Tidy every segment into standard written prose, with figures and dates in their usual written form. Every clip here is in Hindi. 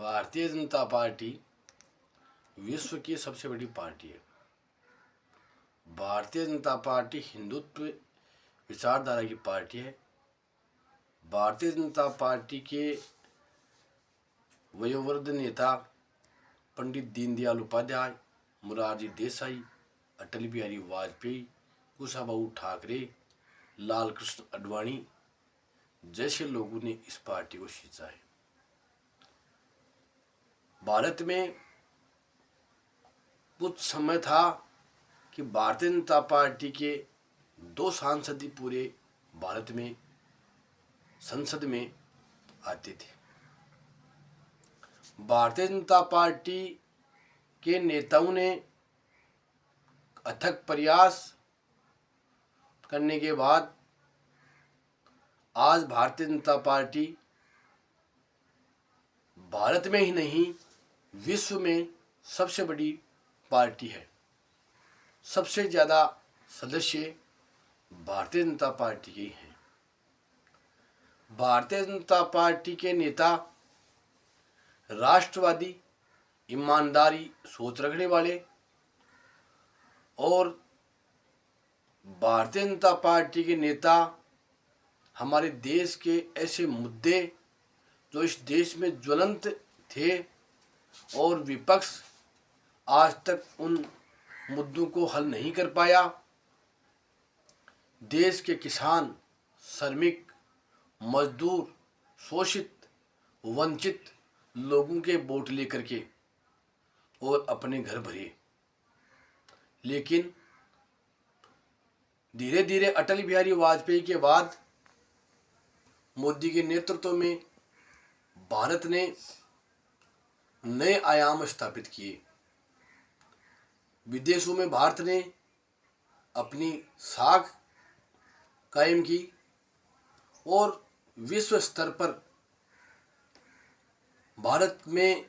भारतीय जनता पार्टी विश्व की सबसे बड़ी पार्टी है। भारतीय जनता पार्टी हिंदुत्व विचारधारा की पार्टी है। भारतीय जनता पार्टी के वयोवृद्ध नेता पंडित दीनदयाल उपाध्याय, मोरारजी देसाई, अटल बिहारी वाजपेयी, कुशाभाऊ ठाकरे, लाल कृष्ण आडवाणी जैसे लोगों ने इस पार्टी को खींचा है। भारत में कुछ समय था कि भारतीय जनता पार्टी के 2 सांसद ही पूरे भारत में संसद में आते थे। भारतीय जनता पार्टी के नेताओं ने अथक प्रयास करने के बाद आज भारतीय जनता पार्टी भारत में ही नहीं विश्व में सबसे बड़ी पार्टी है। सबसे ज़्यादा सदस्य भारतीय जनता पार्टी के हैं। भारतीय जनता पार्टी के नेता राष्ट्रवादी, ईमानदारी सोच रखने वाले और भारतीय जनता पार्टी के नेता हमारे देश के ऐसे मुद्दे जो इस देश में ज्वलंत थे और विपक्ष आज तक उन मुद्दों को हल नहीं कर पाया। देश के किसान, श्रमिक, मजदूर, शोषित, वंचित लोगों के वोट लेकर के और अपने घर भरे। लेकिन धीरे धीरे अटल बिहारी वाजपेयी के बाद मोदी के नेतृत्व में भारत ने नए आयाम स्थापित किए। विदेशों में भारत ने अपनी साख कायम की और विश्व स्तर पर भारत में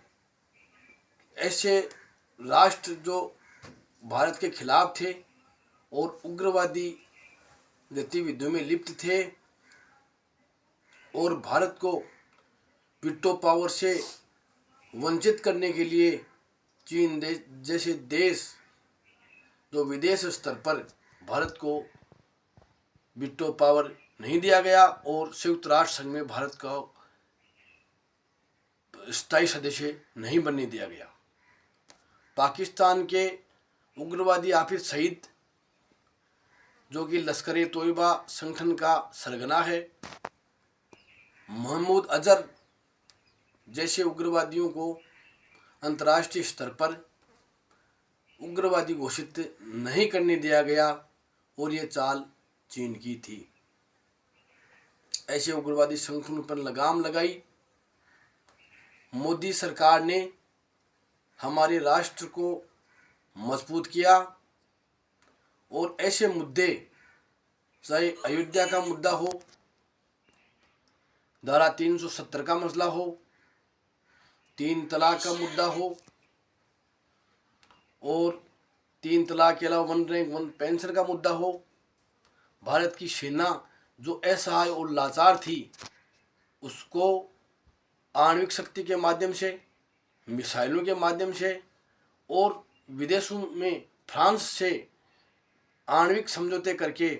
ऐसे राष्ट्र जो भारत के खिलाफ थे और उग्रवादी गतिविधियों में लिप्त थे और भारत को वीटो पावर से वंचित करने के लिए चीन जैसे देश जो विदेश स्तर पर भारत को वीटो पावर नहीं दिया गया और संयुक्त राष्ट्र संघ में भारत का स्थायी सदस्य नहीं बनने दिया गया। पाकिस्तान के उग्रवादी हाफिज सईद जो कि लश्कर-ए-तोयबा संगठन का सरगना है, महमूद अजहर जैसे उग्रवादियों को अंतर्राष्ट्रीय स्तर पर उग्रवादी घोषित नहीं करने दिया गया और ये चाल चीन की थी। ऐसे उग्रवादी संगठनों पर लगाम लगाई। मोदी सरकार ने हमारे राष्ट्र को मजबूत किया और ऐसे मुद्दे, चाहे अयोध्या का मुद्दा हो, धारा 370 का मसला हो, 3 तलाक का मुद्दा हो और 3 तलाक के अलावा 1 रैंक 1 पेंशन का मुद्दा हो, भारत की सेना जो असहाय और लाचार थी उसको आणविक शक्ति के माध्यम से, मिसाइलों के माध्यम से और विदेशों में फ्रांस से आणविक समझौते करके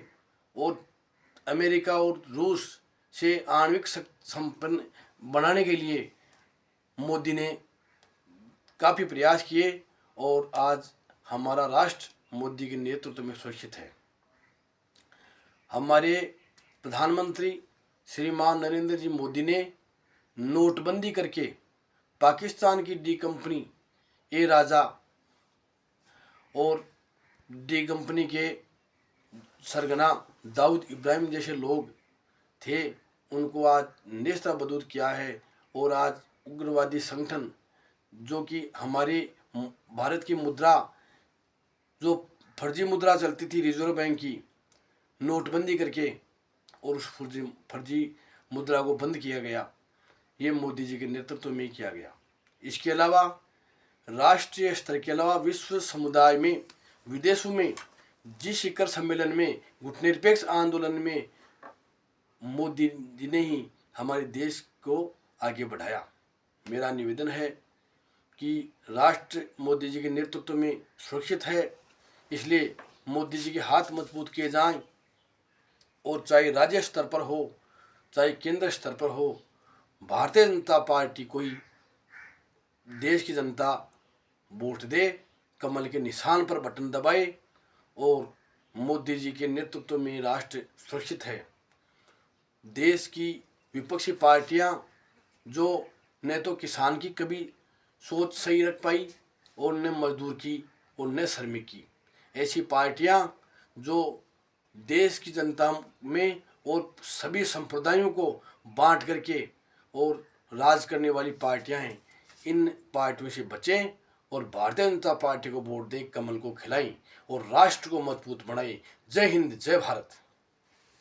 और अमेरिका और रूस से आणविक संपन्न बनाने के लिए मोदी ने काफ़ी प्रयास किए और आज हमारा राष्ट्र मोदी के नेतृत्व में सुरक्षित है। हमारे प्रधानमंत्री श्रीमान नरेंद्र जी मोदी ने नोटबंदी करके पाकिस्तान की डी कंपनी, ए राजा और डी कंपनी के सरगना दाऊद इब्राहिम जैसे लोग थे उनको आज नेस्तनाबूद किया है और आज उग्रवादी संगठन जो कि हमारे भारत की मुद्रा जो फर्जी मुद्रा चलती थी रिजर्व बैंक की, नोटबंदी करके और उस फर्जी मुद्रा को बंद किया गया। ये मोदी जी के नेतृत्व में किया गया। इसके अलावा राष्ट्रीय स्तर के अलावा विश्व समुदाय में, विदेशों में जी शिखर सम्मेलन में, गुटनिरपेक्ष आंदोलन में मोदी जी ने ही हमारे देश को आगे बढ़ाया। मेरा निवेदन है कि राष्ट्र मोदी जी के नेतृत्व में सुरक्षित है, इसलिए मोदी जी के हाथ मजबूत किए जाएं और चाहे राज्य स्तर पर हो चाहे केंद्र स्तर पर हो, भारतीय जनता पार्टी को ही देश की जनता वोट दे, कमल के निशान पर बटन दबाए और मोदी जी के नेतृत्व में राष्ट्र सुरक्षित है। देश की विपक्षी पार्टियां जो न तो किसान की कभी सोच सही रख पाई और न मजदूर की और न श्रमिक की, ऐसी पार्टियां जो देश की जनता में और सभी संप्रदायों को बांट करके और राज करने वाली पार्टियां हैं, इन पार्टियों से बचें और भारतीय जनता पार्टी को वोट दें, कमल को खिलाएं और राष्ट्र को मजबूत बनाएं। जय हिंद, जय भारत।